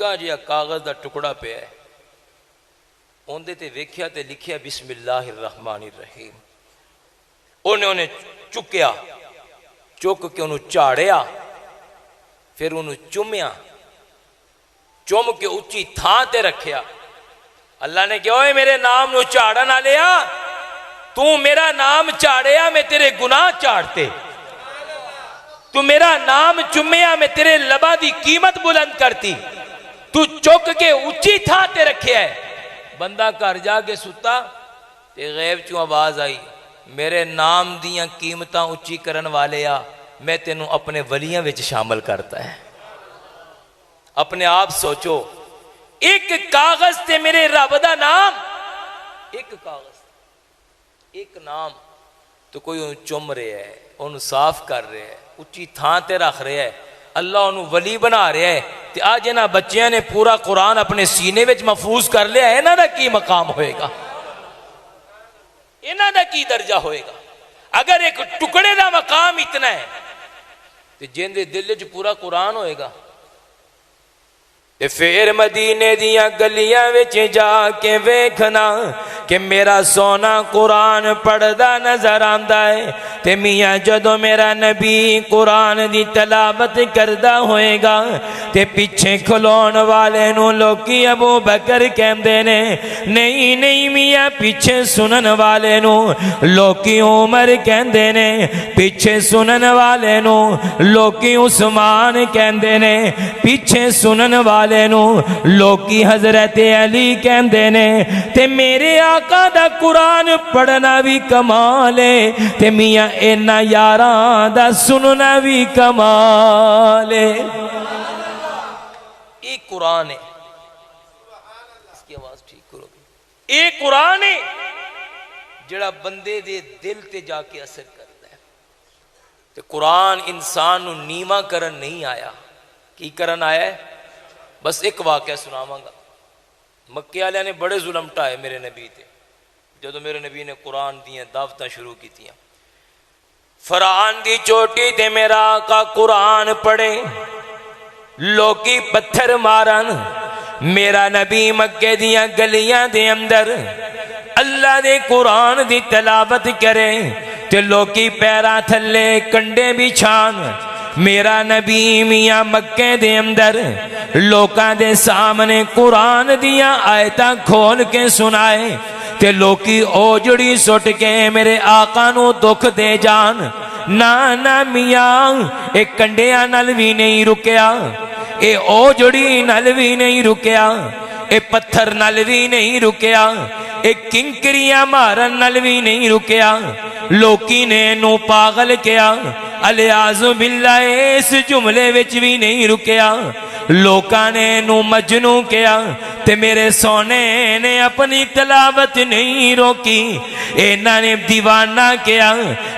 نکا جہا کاغذ دا ٹکڑا پیا ہے، اندے تے ویکھیا تے لکھیا بسم اللہ الرحمن الرحیم۔ انہیں چکیا، چک کے انہوں چاڑیا، پھر انہوں چومیا، چوم کے اچھی تھان تے رکھیا۔ اللہ نے کہا اوے میرے نام نو چاڑا نہ لیا، تو میرا نام چاڑیا میں تیرے گناہ چاڑتے، تو میرا نام چومیا میں تیرے لبا دی قیمت بلند کرتی، تو چک کے اچھی تھان تے رکھیا ہے۔ بندہ گھر جا کے ستا تے غیب چوں آواز آئی، میرے نام دیاں قیمتاں اچھی کرن والے آ، میں تینوں اپنے ولیاں وچ شامل کرتا ہے۔ اپنے آپ سوچو، ایک کاغذ تے میرے رب دا نام، ایک کاغذ، ایک نام، تو کوئی انہوں چم رہے ہے، انہوں صاف کر رہے ہے، اچھی تھان تے رکھ رہے ہے، اللہ انہوں ولی بنا رہے ہے۔ تے آج انہاں بچیاں نے پورا قرآن اپنے سینے وچ محفوظ کر لیا ہے، انہاں دا کی مقام ہوئے گا، انہاں دا کی درجہ ہوئے گا؟ اگر ایک ٹکڑے دا مقام اتنا ہے تو جن دے دل وچ پورا قرآن ہوئے گا۔ پھر مدینے دیاں گلیاں وچ جا کے ویکھنا کہ میرا سونا قرآن پڑھدا نظر آندا ہے، تے میاں جدوں میرا نبی قرآن دی تلاوت کردا ہوئے گا تے پیچھے کھلون والے نو لوکی ابو بکر کہندے نے، نہیں نہیں میاں پیچھے سنن والے نو لوکی عمر کہندے نے، پیچھے سنن والے نو لوکی عثمان کہندے نے، پیچھے سنن والے نو لوکی حضرت علی کہندے نے، تے میرے آقا دا قرآن پڑھنا بھی کمال ہے، تے میاں اینا یاراں دا سننا بھی کمال ہے۔ ایک قرآن ہے، اس کی آواز ٹھیک کرو گے، ایک قرآن ہے جڑا بندے دے دل تے جا کے اثر کرتا ہے۔ تے قرآن انسان نو نیما کرن نہیں آیا، کی کرن آیا ہے؟ بس ایک واقعہ سناواں گا۔ مکے والے نے بڑے ظلم ٹائے میرے نبی تے، جدو میرے نبی نے قرآن دیاں دعوتاں شروع کی تیاں، فرعون دی چوٹی تے میرا آقا قرآن پڑھے، لوکی پتھر مارن، میرا نبی مکے دیاں گلیاں دے اندر اللہ دے قرآن دی تلاوت کرے، تے لوکی پیرا تھلے کنڈے بچھان، میرا نبی میاں مکے دے اندر لوکاں دے سامنے قرآن دیاں آیتاں کھول کے سنائے، تے لوکی اوجڑی سٹ کے میرے آقا نو دکھ دے جان۔ نا میاں اے کنڈیاں نال بھی نہیں رکیا، اے اوجڑی نال بھی نہیں رکیا، اے پتھر نال بھی نہیں رکیا، اے کنکریاں مارن نال بھی نہیں رکیا، لوکی نے نو پاگل کیا، الیاذ باللہ اس جملے وچ بھی نہیں رکیا، لوکاں نے نو مجنو کیا، تے میرے سونے نے اپنی تلاوت نہیں روکی، انہاں نے دیوانہ کیا،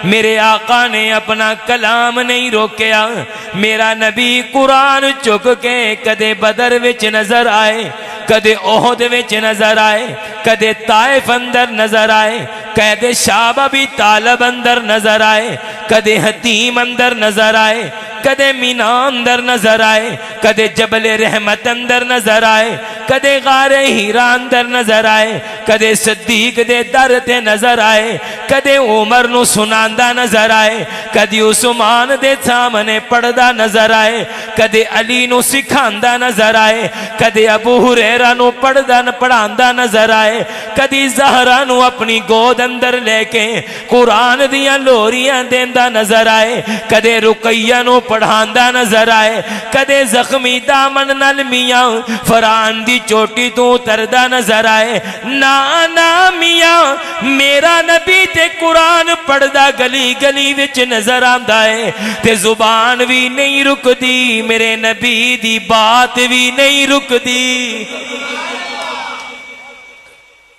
میرے آقا نے اپنا کلام نہیں روکیا۔ میرا نبی قرآن چک کے کدے بدر وچ نظر آئے، کدے احد وچ نظر آئے، کدے طائف اندر نظر آئے، کدے شعب ابی طالب اندر نظر آئے، کدے حتیم اندر نظر آئے، کدے مینا اندر نظر آئے، کدے جبل رحمت اندر نظر آئے، کدے غار ہیرا اندر نظر آئے، کدے صدیق دے در تے نظر آئے، کدے عمر نو سناندا نظر آئے، کدے عثمان دے سامنے پڑھدا نظر آئے، کدے علی نو سکھاندا نظر آئے، کدے ابو ہریرہ نو پڑھاندا نظر آئے، کدے زہرا نو اپنی گود اندر لے کے قرآن دیاں لوریاں دیندا نظر آئے، کدے رقیہ نو پڑھاندا نظر آئے، کدے زخمی دامن نال میاں فرعون دی چوٹی تو اتردا نظر آئے۔ نا میاں میرا نبی تے قرآن پڑھدا گلی گلی وچ نظر آندا ہے، تے زبان بھی نہیں رکدی، میرے نبی دی بات بھی نہیں رکدی۔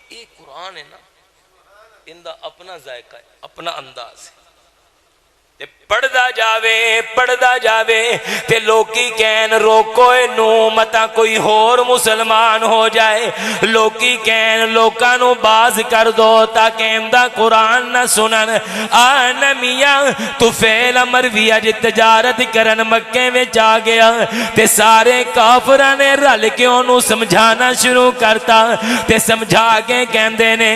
یہ قرآن ہے نا، ان دا اپنا ذائقہ ہے، اپنا انداز ہے۔ پڑھدا جاوے تے لوکی کہن روکو اینو متا کوئی ہور مسلمان ہو جائے، لوکی کہن لوکاں نو باز کر دو تاکہ امدہ قرآن نہ سنن۔ آنا میاں تو فیل امر بھی اج تجارت کرن مکے میں جا گیا تے سارے کافرہ نے رل کے انہوں سمجھانا شروع کرتا تے سمجھا کے کہندے نے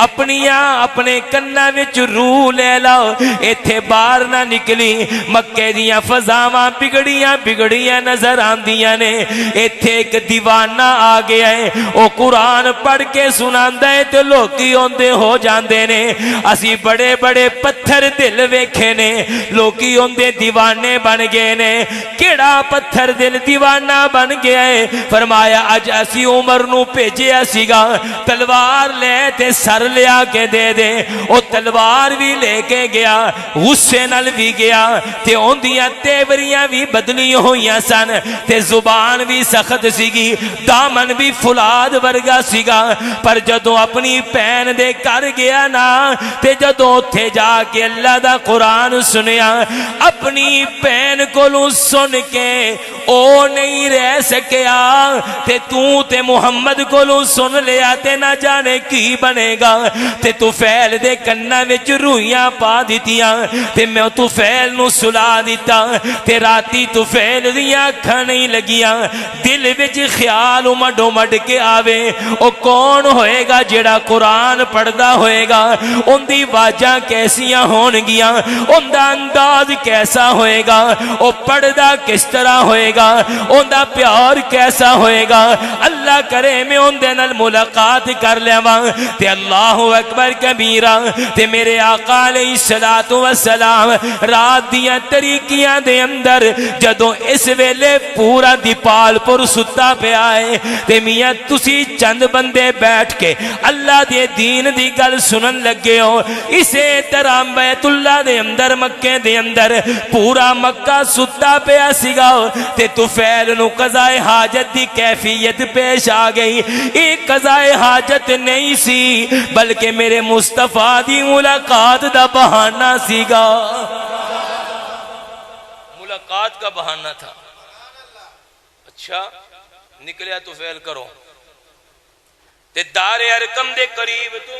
اپنے کنہ وچ روح لے لاؤ، ایتھے باہر نہ نکلی، مکے دیاں فضاواں بگڑیاں نظر آندیاں نے، ایتھے ایک دیوانہ آ گیا ہے، او قرآن پڑھ کے سناندا ہے تے لوکی ہوندے ہو جاندے نے۔ اسی بڑے بڑے پتھر دل ویکھے نے، لوکی ہوندے دیوانے بن گئے نے۔ کیڑا پتھر دل دیوانہ بن گیا ہے؟ فرمایا اج اسی عمر نو بھیجیا سیگا تلوار لے تے سر لیا کے دے دے، او تلوار بھی لے کے گیا، غصے نال بھی گیا تے اوندیاں تیوریاں بھی بدلی ہویاں سن تے زبان بھی سخت سیگی، دامن بھی فولاد ورگا سیگا، پر جدوں اپنی پین دے کر گیا نا تے جدوں تھے جا کے اللہ دا قرآن سنیا، اپنی پین کولوں سن کے او نہیں رہ سکیا تے تے محمد کولوں سن لیا تے نہ جانے کی بنے گا تے تو فیل دے کنہ وچ رویاں پا دیتیاں تے میں تو فیل نو سلا دیتا تے راتی تو فیل دیاں اکھاں نہیں لگیاں، دل وچ خیال مڈ کے آوے او کون ہوئے گا جڑا قرآن پڑھدا ہوئے گا، ان دی واجاں کیسیاں ہون گیاں، ان دا انداز کیسا ہوئے گا، او پڑھدا کس طرح ہوئے گا، ان دا پیار کیسا ہوئے گا۔ اللہ کرے میں ان دے نال ملاقات کر لیواں تے اللہ اکبر کبیرہ تے میرے آقا علیہ السلام رات دیاں طریقیاں دے اندر جدوں اس ویلے پورا دیپال پر ستا پہ آئے تے میاں تسی چند بندے بیٹھ کے اللہ دے دین دی گل سنن لگے ہو، اسے طرح بیت اللہ دے اندر مکے دے اندر پورا مکہ ستا پہ سیگا تے طفیل نو قضاء حاجت دی کیفیت پیش آ گئی۔ ایک قضاء حاجت نہیں سی بلکہ میرے مصطفیٰ دی ملاقات دا بہانہ سیگا، ملاقات کا بہانہ تھا۔ اچھا نکلیا طفیل کرو تے دار ارقم دے قریب تو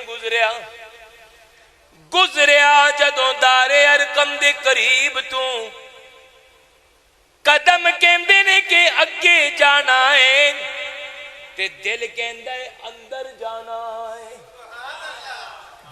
گزریا جدوں دار ارقم دے قریب تو قدم کہندے نے کہ اگے جانا ہے تے دل کہندا ہے اندر جانا ہے،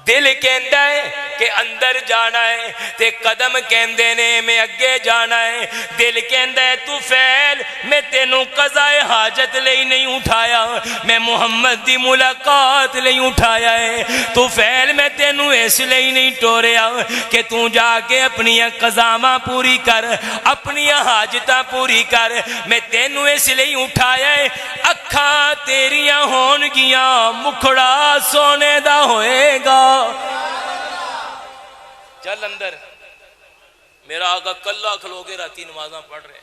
دل کہندا ہے کہ اندر جانا ہے تے قدم کہندے نے میں اگے جانا ہے، دل کہندا ہے طفیل میں تینوں قضاء حاجت لئی نہیں اٹھایا، میں محمد دی ملاقات لئی اٹھایا ہے، طفیل میں تینوں اس لئی نہیں ٹوریا کہ تو جا کے اپنی قضاواں پوری کر، اپنی حاجتاں پوری کر، میں تینوں اس لئی اٹھایا ہے اکھاں تیریاں ہون گیاں مکھڑا سونے دا ہوئے گا۔ چل اندر، میرا آقا کلہ کھلو کے راتی نمازاں پڑھ رہے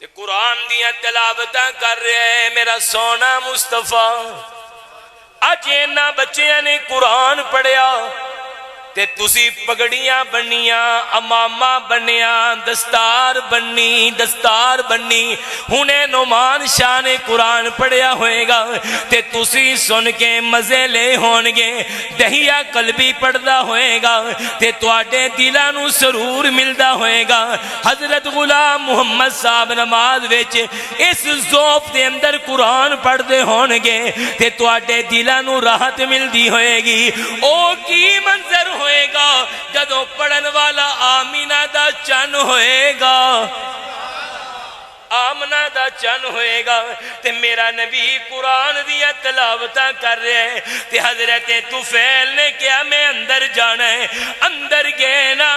تے قرآن دیاں تلاوتاں کر رہے، میرا سونا مصطفیٰ اج اینا بچیاں نے قرآن پڑھیا تے تسی پگڑیاں بنیاں، امامہ بنیاں، دستار بنی ہنے نعمان شاہ نے قرآن پڑھیا ہوئے گا تے تسی سن کے مزے لے ہونگے، دہیا قلبی پڑھدا ہوئے گا تے تواڈے دلاں نو سرور ملدا ہوئے گا۔ حضرت غلام محمد صاحب نماز وچ اس ذوق دے اندر قرآن پڑھدے ہونگے تے تواڈے دلاں نو راحت ملدی ہوئے گی۔ او کی منظر ہوئے گا جدوں پڑھن والا آمینہ دا چن ہوئے گا، آمنہ دا چن ہوئے گا تے میرا نبی قرآن دیا تلاوتاں کر رہے ہیں تے حضرت طفیل نے کیا میں اندر جانا ہے، اندر گئے نا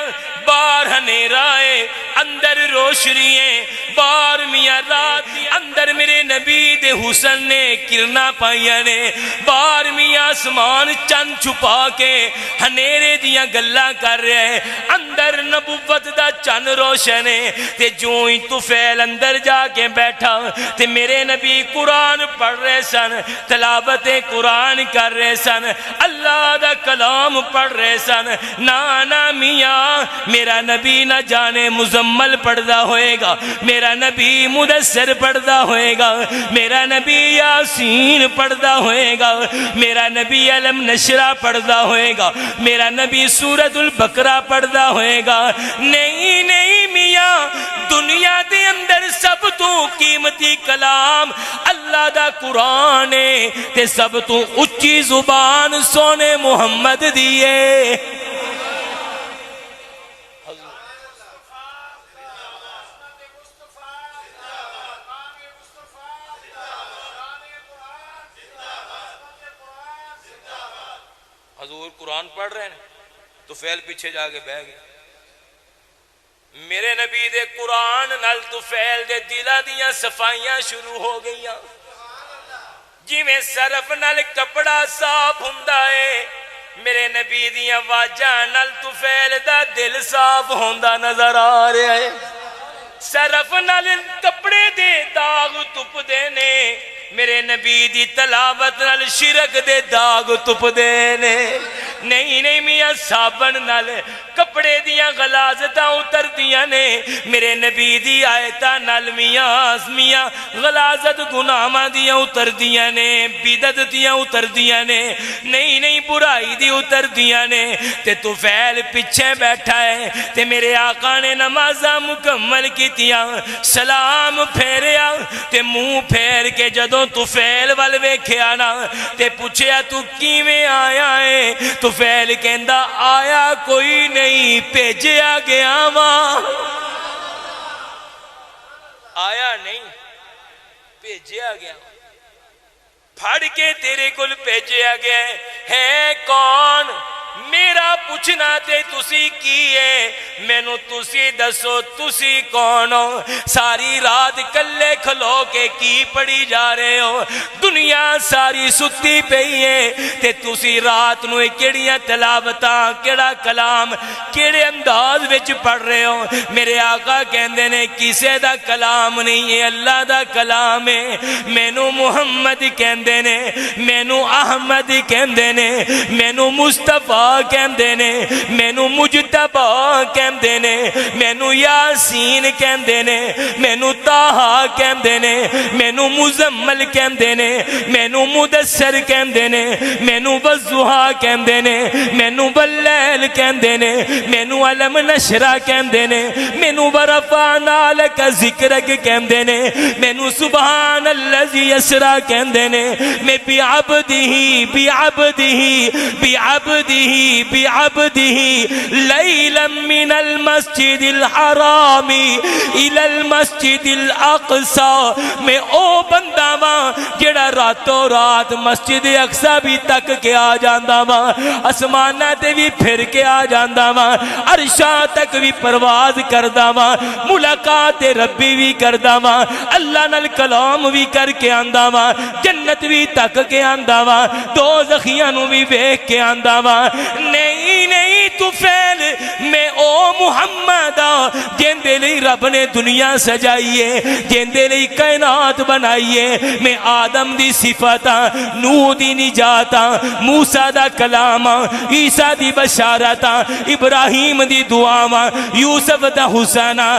باہر ہنیرا ہے، اندر روشنی ہے، بارہویں رات اندر میرے نبی دے حسن نے کرنا پائیاں نے، بارہویں آسمان چند چھپا کے ہنیرے دیاں گلاں کر رہے ہیں، اندر نبوت دا چند روشن ہے، تے جو ہی طفیل اندر جا کے بیٹھا تے میرے نبی قرآن پڑھ رہے سن، تلاوت قرآن کر رہے سن، اللہ دا کلام پڑھ رہے سن۔ نانا میاں میرا نبی نہ جانے مزمل پڑھدا ہوئے گا، میرا نبی مدثر پڑھدا ہوئے گا، میرا نبی یاسین پڑھدا ہوئے گا، میرا نبی علم نشرہ پڑھدا ہوئے گا، میرا نبی سورۃ البقرہ پڑھدا ہوئے گا۔ نہیں نہیں میاں، دنیا دے اندر سب تو قیمتی کلام اللہ دا قرآن ہے تے سب تو اچھی زبان سونے محمد دیئے۔ حضور قرآن پڑھ رہے ہیں تو فیل پیچھے جا کے بہ گئے، میرے نبی دے قرآن نال تو فیل دے دلہ دیاں صفائیاں شروع ہو گئیاں، جی میں صرف نال کپڑا صاف ہوندا ہے، میرے نبی دیاں واجاں نال تو فیل دا دل صاف ہوندا نظر آ رہا ہے۔ صرف نال کپڑے دے داغ تپ دینے، میرے نبی دی تلاوت نال شرک دے داغ تپ دینے۔ نہیں نہیں میاں، صابن نال کپڑے دیاں غلازتاں اتر دیاں نے، میرے نبی دی آیتاں نال میاں غلازت گناہاں دیاں اتر دیاں نے، بدعت دیاں اتر دیاں نے، نہیں نہیں برائی دی اتر دیاں نے۔ تے تو فیل پیچھے بیٹھا ہے تے میرے آقا نے نمازاں مکمل کیتیاں، سلام پھیریا تے منہ پھیر کے جدوں تو فیل وال ویکھیا نا تے پوچھیا تو کیویں آیا ہے؟ تو فیل کہندا آیا کوئی نہیں، بھیجیا گیا ماں۔ آیا نہیں، بھیجیا گیا، پھڑ کے تیرے کل بھیجیا گیا ہے کون؟ میرا پوچھنا تے تسی کی ہے، مینوں تسی دسو تسی کون ہو؟ ساری رات کلے کھلو کے کی پڑھی جا رہے ہو؟ دنیا ساری ستی پئی ہے تے تسی رات نو کیڑیاں تلاوتاں، کیڑا کلام، کیڑے انداز وچ پڑھ رہے ہو؟ میرے آقا کہندے نے کسے دا کلام نہیں ہے، اللہ دا کلام ہے۔ مینوں محمد کہندے نے، مینوں احمد کہندے نے، مینوں مصطفیٰ کہندے نے، مینوں مجتبیٰ کہندے نے، مینوں یاسین کہندے نے، مینوں طٰہٰ کہندے نے، مینوں مزمل کہندے نے، مینوں مدثر کہندے نے، مینوں والضحیٰ کہندے نے، مینوں واللیل کہندے نے، مینوں علم نشرہ کہندے نے، مینوں ورفعنا لک ذکرک کہندے نے، مینوں سبحان الذی اسریٰ کہندے نے، میں بعبدہ لیلا من المسجد الحرام الى المسجد الاقصی، میں او بندہ ماں جڑا راتوں رات مسجد اقصی بھی تک کے آ جاندا ماں، اسمانہ تے بھی پھر کے آ جاندا ماں، عرشاں تک بھی پرواز کردا ماں، ملاقات ربی بھی کردا ماں، اللہ نال کلام بھی کر کے آندا ماں، جنت بھی تک کے آندا ماں، دوزخیاں نو بھی ویکھ کے آندا ماں۔ نہیں نہیں تو فیل میں او محمد جیندے لئی رب نے دنیا سجائیے، جیندے لئی کائنات بنائیے، میں آدم دی صفتاں، نوح دی نجاتاں، موسیٰ دا کلاماں، عیسیٰ دی بشارتاں، ابراہیم دی دعاواں، یوسف دا حسناں،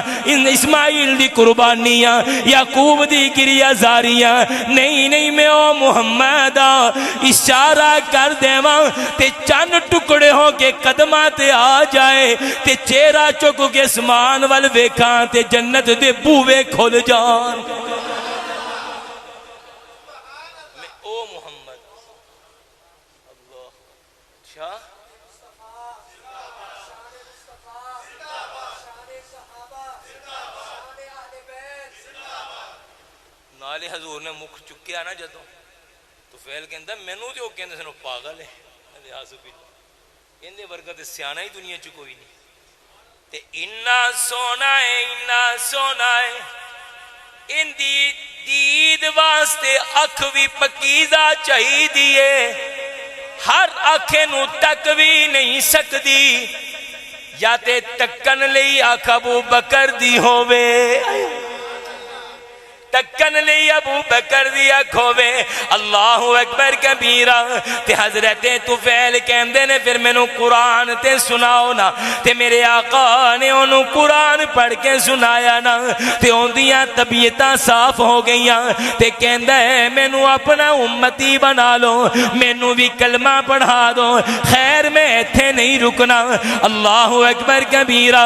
اسماعیل دی قربانیاں، یعقوب دی گریہ زاریاں، نہیں نہیں میں او محمد اشارہ کر دیواں تے چند ٹکڑے ہو کے قدماں تے آ جائے تے چہرہ چک کے اسمان وال ویکھاں تے جنت دے بوئے کھل جان۔ میں او محمد اللہ اچھا نالے حضور نے مکھ چکیا نا جدوں تو فیل کہندا مینوں تے او کہندے سن پاگل ہے، لحاظ باللہ کہندے ورگا تے سیاںا ہی دنیا چ کوئی نہیں۔ تے اننا سونا ہے، اننا سونا ہے، ان دی دید واسطے اکھ بھی پکیزہ چاہی دیے، ہر اکھے نو تک بھی نہیں سکدی، یا تے تکن لئی اکھ ابو بکر دی ہووے، تکن لئی ابو بکر دی اکھ ہووے۔ اللہ اکبر کبیرہ۔ تے حضرت طفیل کہندے نے پھر مینوں قرآن تے سناؤ نا، تے میرے آقا نے انہوں قرآن پڑھ کے سنایا نا، تے اندیاں طبیعتاں صاف ہو گئیاں، تے کہندا ہے مینوں اپنا امتی بنا لو، مینوں بھی کلمہ پڑھا دو، خیر میں ایتھے نہیں رکنا۔ اللہ اکبر کبیرہ۔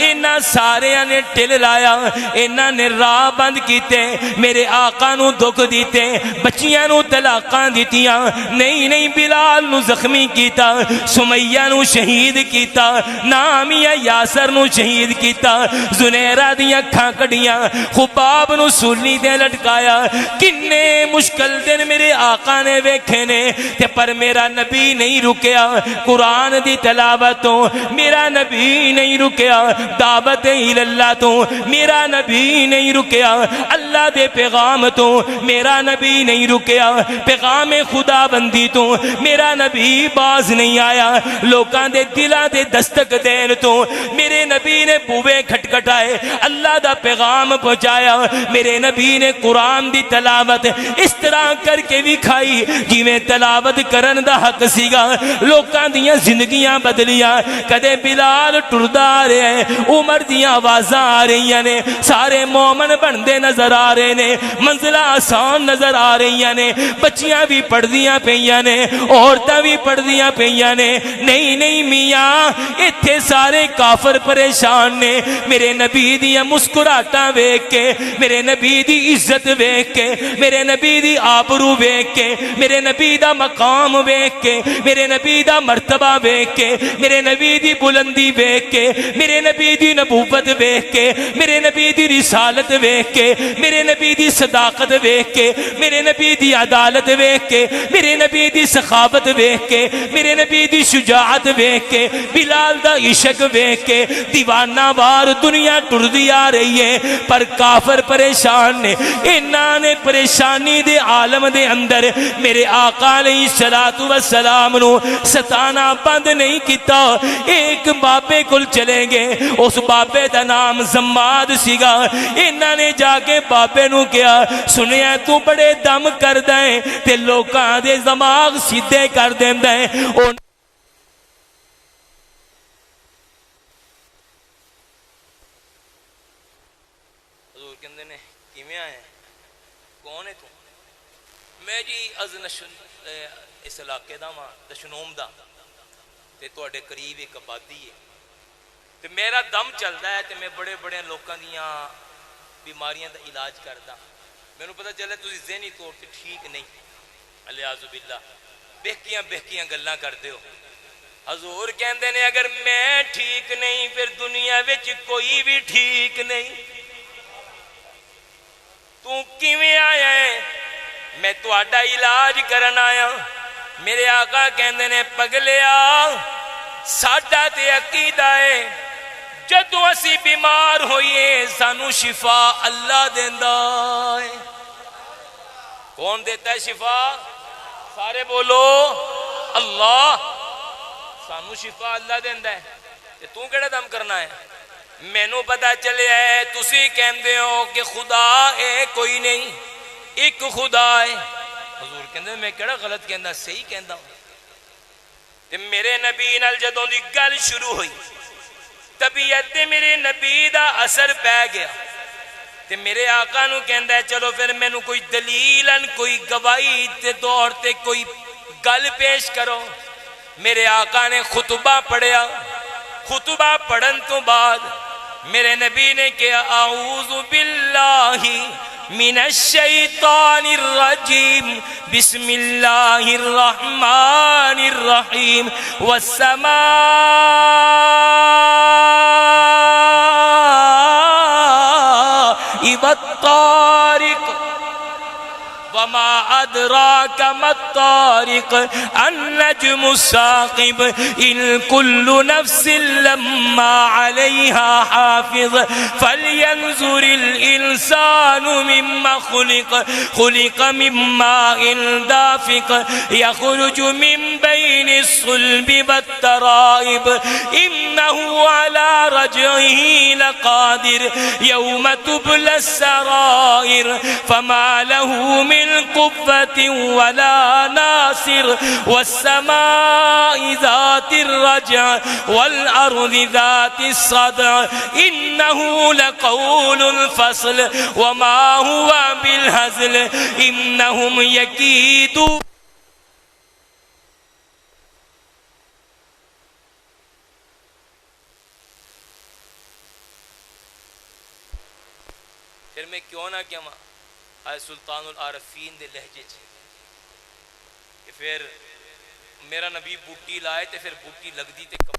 انہاں ساریاں نے ٹل لایا، انہاں نے راہ بند کیتے، میرے آقا نو دکھ دیتے، بچیاں نو طلاقاں دیتیاں، نہیں بلال نو زخمی کیتا، سمیہ نو شہید کیتا، نامیہ یاسر نو شہید کیتا، زنیرہ دیاں کھاں کڑیاں، خباب نو سولی دے لٹکایا۔ کنے مشکل دن میرے آقا نے ویکھے نے، تے پر میرا نبی نہیں رکیا، قرآن دی تلاوتوں میرا نبی نہیں رکیا، دعوت اللہ تو میرا نبی نہیں رکیا، اللہ دے پیغام تو میرا نبی نہیں رکیا، پیغام خدا بندی تو میرا نبی باز نہیں آیا، لوکاں دے دلاں دے دستک دین تو میرے نبی نے بوئے کھٹکھٹائے، اللہ دا پیغام پہنچایا۔ میرے نبی نے قرآن دی تلاوت اس طرح کر کے بھی کھائی جی میں تلاوت کرن دا حق سیگا، لوکاں دیاں زندگیاں بدلیاں، کدے بلال ٹردا آ رہے ہیں، عمر دیاں آوازاں آ رہی ہیں، سارے مومن بندے نظر آ رہے نے، منزلہ آسان نظر آ رہی ہیں، بچیاں بھی پڑھ دیاں پہیاں نے، عورتاں بھی پڑھ دیاں پہیاں نے۔ نہیں میاں، اتھے سارے کافر پریشان نے، میرے نبی دی مسکراہٹاں ویکھ کے، میرے نبی دی عزت ویکھ کے، میرے نبی دی آبرو ویکھ کے، میرے نبی دا مقام ویکھ کے، میرے نبی دا مرتبہ ویکھ کے، میرے نبی دی بلندی ویکھ کے، میرے نبی دی نبوت ویکھ کے، میرے نبی دی رسالت ویکھ کے، میرے نبی دی صداقت ویکھ کے، میرے نبی دی عدالت ویکھ کے، میرے نبی دی سخاوت ویکھ کے، میرے نبی دی شجاعت ویکھ کے، بلال دا عشق ویکھ کے، دیوانہ وار دنیا ٹردی آ رہی ہے، پر کافر پریشان نے۔ انہاں نے پریشانی دے عالم دے اندر میرے آقا علیہ السلام نو ستانا بند نہیں کیتا۔ ایک بابے کل چلیں گے، اس بابے دا نام زماد سیگا، انہاں نے جا کے بابے نو کیا، سنیا تو بڑے دم کر دیں تے لوکاں دے دماغ سیدھے کر دیندے ہیں۔ حضور کہندے نے کیویں آئے کون ہے تو؟ میں جی از اس علاقے دا ماں دشنوم دا تے تواڈے قریب ایک آبادی ہے تے میرا دم چلدا ہے تے میں بڑے بڑے لوکاں دیاں بیماریاں دا علاج کردا، میں نے پتہ چلے تسی ذہنی طور تے ٹھیک نہیں، الیاذ باللہ بہکیاں گلاں کردے ہو۔ حضور کہندے نے اگر میں ٹھیک نہیں پھر دنیا وچ کوئی بھی ٹھیک نہیں۔ تو کیویں آیا ہے؟ میں تہاڈا علاج کرن آیا۔ میرے آقا کہندے نے پگلیا ساڈا تے عقیدہ ہے جدوں اسی بیمار ہوئیے سانو شفا اللہ دیندا ہے۔ کون دیتا ہے شفا؟ سارے بولو اللہ۔ سانو شفا اللہ دیندا ہے تے تو کیڑا دم کرنا ہے؟ مینوں پتہ چلے ہے تسی کہندے ہو کہ خدا ہے کوئی نہیں، ایک خدا ہے۔ حضور کہندے میں کیڑا غلط کہندا، صحیح کہندا ہوں۔ تے میرے نبی نال جدوں دی گل شروع ہوئی طبیعت تے میرے نبی دا اثر پہ گیا تے میرے آقا نو کہندا ہے چلو پھر مینوں کوئی دلیلن کوئی گواہی تے دور تے کوئی گل پیش کرو۔ میرے آقا نے خطبہ پڑھیا، خطبہ پڑھن تو بعد میرے نبی نے کہا اعوذ باللہ من الشیطان الرجیم بسم اللہ الرحمن الرحیم والسماء والطارق وما ادراک ما الطارق النجم الثاقب ان كل نفس لما عليها حافظ فلينظر الانسان مما خلق خلق من ماء دافق يخرج من بين الصلب والترائب انه على رجعه لقادر يوم تبلى السرائر فما له من قوة ولا ناصر والسماء ذات الرجع والأرض ذات الصدع إنه لقول الفصل وما هو بالهزل إنهم يكيدون. پھر میں کیوں نہ کہاں آئے سلطان العارفین دے لہجے چھے کہ پھر میرا نبی بوٹی لائے تے پھر بوٹی لگ دی تے کب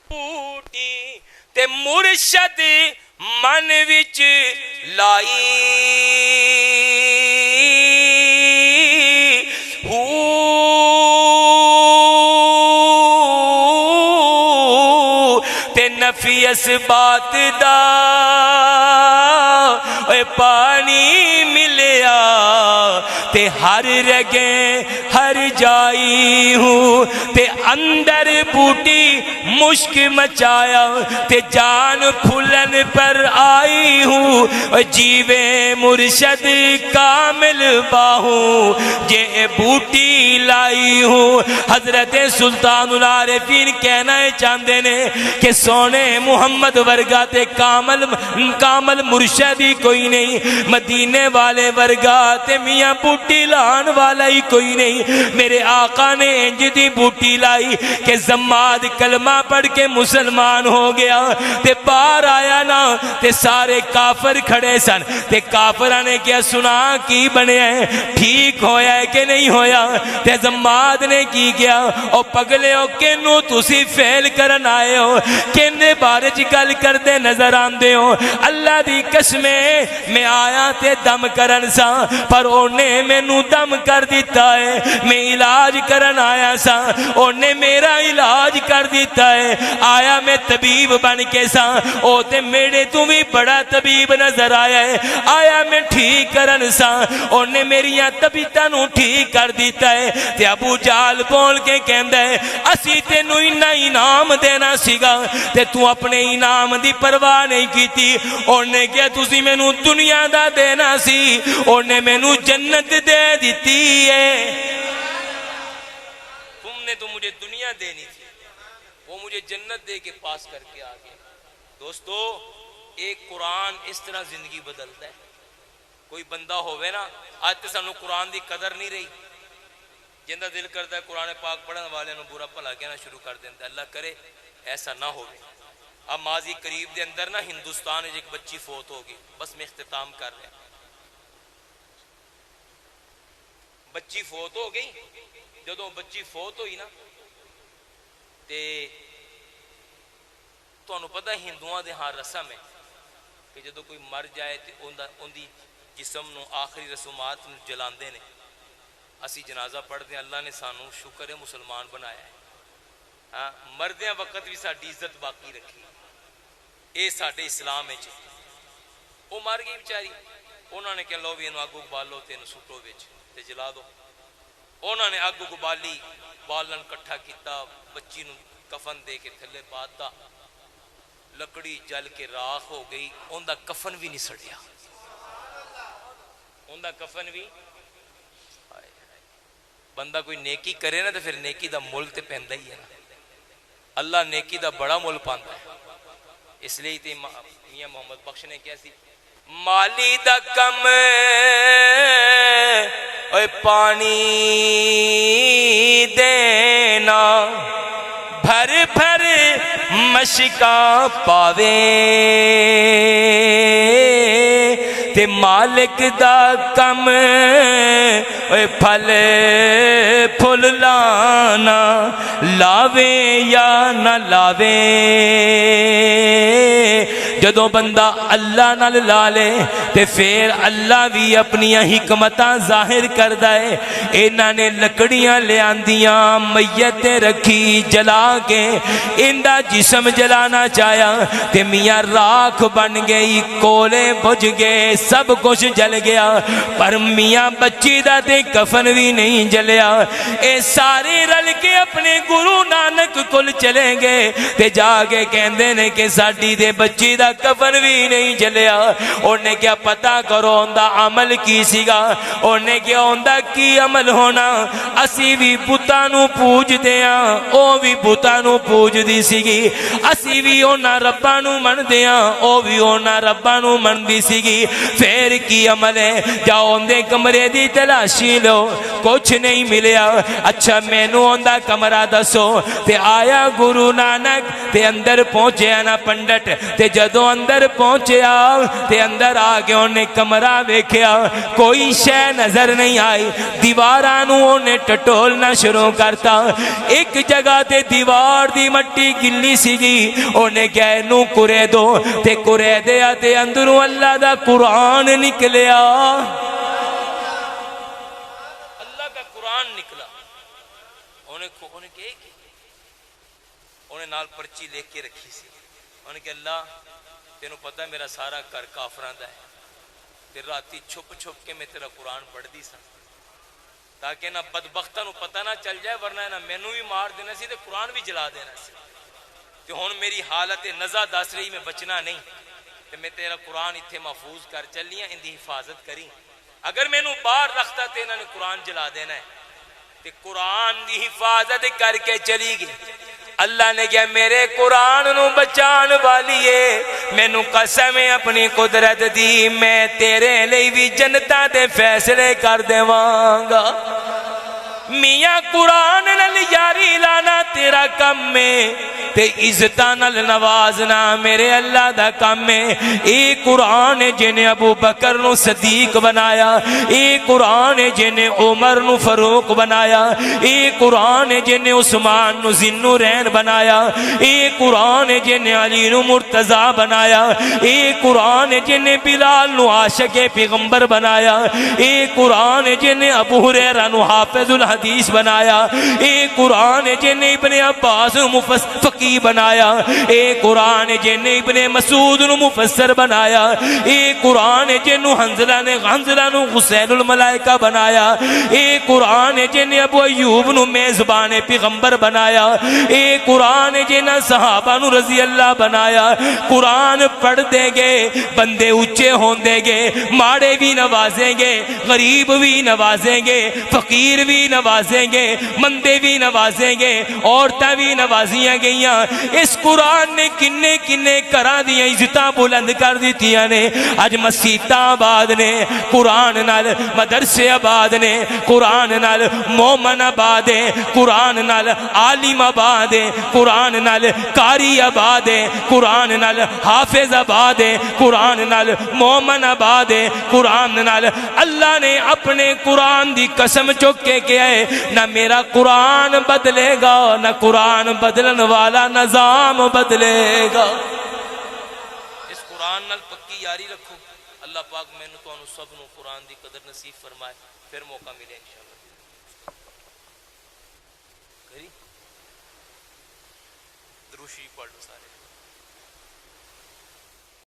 بوٹی تے مرشد من وچ لائی نفی اس بات دا اے پانی ملیا تے ہر رگیں ہر جائی ہوں تے اندر بوٹی مشک مچایا تے جان پھولن پر آئی ہوں جیوے مرشد کامل باہوں جے بوٹی لائی ہوں. حضرت سلطان العارفین کہنا چاہتے نے کہ سونے محمد ورگا تے کامل مرشدی کوئی نہیں, مدینے والے ورگا تے میاں بوٹی لان والا ہی کوئی نہیں. میرے آقا نے انج دی بوٹی لائی کہ زماد کلمہ پڑھ کے مسلمان ہو گیا تے باہر آیا نا تے سارے کافر کھڑے سن تے کافرہ نے کیا سنا کی بنے ہیں ٹھیک ہویا ہے کہ نہیں ہویا تے زماد نے کی کیا او پگلے ہو کنو تسی فیل کرن آئے ہو کنے بارے چی گل کر دے نظر آن دے ہو. اللہ دی قسمیں میں آیا تے دم کرن سا پر اونے میں نو دم کر دیتا ہے, میں علاج کرن آیا سا اونے میرا علاج کر دیتا ہے. آیا میں طبیب بن کے سا او تے میرے تمہیں بڑا طبیب نظر آیا ہے. آیا میں ٹھیک کرن سا اونے میریاں طبیعتاں نو ٹھیک کر دیتا ہے. تے ابو جال بول کے کہندا ہے اسی تینوں انہاں انعام دینا سیگا تے تو اپنے انعام دی پرواہ نہیں کیتی. اونے کیا تسی مینوں دنیا دا دینا سی اونے مینوں جنت دے دیتی ہے. تم نے تو مجھے دنیا دینی تھی وہ مجھے جنت دے کے پاس کر کے آگے. دوستو ایک قرآن اس طرح زندگی بدلتا ہے. کوئی بندہ ہوئے نا آج تے سانو قرآن دی قدر نہیں رہی جندہ دل کرتا ہے قرآن پاک پڑھنے والے نو برا بھلا کہنا شروع کر دیتا ہے. اللہ کرے ایسا نہ ہو. اب ماضی قریب دے اندر نا ہندوستان ایک بچی فوت ہوگی, بس میں اختتام کر رہا. بچی فوت ہو گئی, جدوں بچی فوت ہوئی نا تے تانوں پتہ ہندوؤں دے ہاں رسم ہے کہ جدوں کوئی مر جائے تے اون دی جسم نو آخری رسومات نو جلاندے نے. اسی جنازہ پڑھتے ہیں, اللہ نے سانو شکر ہے مسلمان بنایا ہے. ہاں مردیاں وقت بھی ساڈی عزت باقی رکھی اے ساڈے اسلام وچ. او مر گئی بیچاری, انہوں نے کہ لو بھی انہوں اگ ابالو تے انہوں سٹو وچ تے جلا دو. انہوں نے اگ ابالی بالن کٹھا کیتا بچی نو کفن دے کے تھلے پاتا لکڑی جل کے راکھ ہو گئی. ان دا کفن بھی نہیں سڑیا, ان دا کفن بھی. بندہ کوئی نیکی کرے نا تو پھر نیکی دا مول تے پہندا ہی ہے نا. اللہ نیکی دا بڑا مول پاندا ہے. اس لیے تے میاں محمد بخش نے کیا سی مالی دا کم اوے پانی دینا بھر بھر مشکاں پاوے تے مالک دا کم اے پھل پھل لانا لاوے یا نہ لاوے جدوں بندہ اللہ نال لا لے تے پھر اللہ بھی اپنی حکمتاں ظاہر کردا ہے انہاں نے لکڑیاں لے آندیاں میت رکھی جلا کے اندا جسم جلانا چاہیا تے میاں راکھ بن گئی کولے بجھ گئے سب کچھ جل گیا پر میاں بچی دا تے کفن بھی نہیں جلیا اے سارے رل کے اپنے گرو نانک کل چلیں گے تے جا کے کہندے نے کہ ساڈی دے بچی دا کفن بھی نہیں جلیا انہیں کیا پتا کرو اندہ عمل کی سیگا انہیں کیا اندہ کی عمل ہونا اسی بھی بتانو پوج دیا او بھی بتانو پوج دی سیگی اسی بھی اونا ربانو من دیا او بھی اونا ربانو من دی سیگی پھر کی عمل ہے جاؤ اندے کمرے دی تلاشی لو کچھ نہیں ملیا اچھا مینو اندہ کمرہ دسو تے آیا گرو نانک تے اندر پہنچے آنا پنڈٹ تے جدو اندر پہنچیا تے اندر آگے انہیں کمرہ ویکھیا کوئی شے نظر نہیں آئی دیوارانو انہیں ٹٹولنا شروع کرتا ایک جگہ تے دیوار دی مٹی گلی سیگی انہیں کیا نو کرے دو تے کرے دیا تے اندروں اللہ دا قرآن نکلیا اللہ کا قرآن نکلا انہیں کہے کہ انہیں نال پرچی لے کے رکھی سی انہیں کہ اللہ تینوں پتہ میرا سارا گھر کافران دا ہے تے راتی چھپ چھپ کے میں تیرا قرآن پڑھ دی سا تاکہ نہ بدبختہ نو پتہ نہ چل جائے ورنہ نہ مینوں بھی مار دینا سی تے قرآن بھی جلا دینا سی تے ہن میری حالت نزا دس رہی میں بچنا نہیں تے میں تیرا قرآن اتھے محفوظ کر چلیاں ان دی حفاظت کری اگر مینوں باہر رکھتا تے انہاں نے قرآن جلا دینا ہے تے قرآن دی حفاظت کر کے چلی گئی اللہ نے کہا میرے قرآن نو بچان والیے مینوں قسم اپنی قدرت دی میں تیرے لئی بھی جنتاں دے فیصلے کر دیواں گا میاں قرآن نال یاری لانا تیرا کم میں تے عزتاں نال نوازنا میرے اللہ دا کم میں اے قرآن جنہیں ابو بکر نو صدیق بنایا اے قرآن جنہیں عمر نو فاروق بنایا اے قرآن جنہیں عثمان نو ذوالنورین بنایا اے قرآن جنہیں علی نو مرتضی بنایا اے قرآن جنہیں بلال نو عاشق پیغمبر بنایا اے قرآن جنہیں ابو ہریرہ نو حافظ الحدیث بنایا اے قرآن جنہیں ابن عباس نو فقیہ بنایا اے قرآن جنہیں ابن مسعود نو مفسر بنایا اے قرآن جنہوں حنظلہ نو حسین الملائکہ بنایا اے قرآن جنہیں ابو ایوب نو میزبان پیغمبر بنایا اے قرآن جنہ صحابہ نو رضی اللہ بنایا قرآن پڑھ دے گے بندے اچھے ہون دے گے ماڑے بھی نوازیں گے غریب بھی نوازیں گے فقیر بھی نوازیں گے مندے بھی نوازیں گے عورتیں بھی نوازیاں گئیاں اس قرآن نے کنے کنے کرا دیا عزتاں بلند کر دیتیاں نے اج مسیتاں آباد نے قرآن نال مدرسے آباد نے قرآن نال مومن آباد ہے قرآن نال عالم آباد ہے قرآن نال قاری آباد ہے قرآن نال حافظ آباد ہے قرآن نال مومن آباد ہے قرآن نال اللہ نے اپنے قرآن دی قسم چک کے کیا ہے نہ میرا قرآن بدلے گا نہ قرآن بدلن والا نظام بدلے گا اس قرآن نال پکی یاری رکھو اللہ پاک میں نے تو انہوں سب نو قرآن دی قدر نصیب فرمائے پھر موقع ملے انشاءاللہ کری دروشی پڑھ لو سارے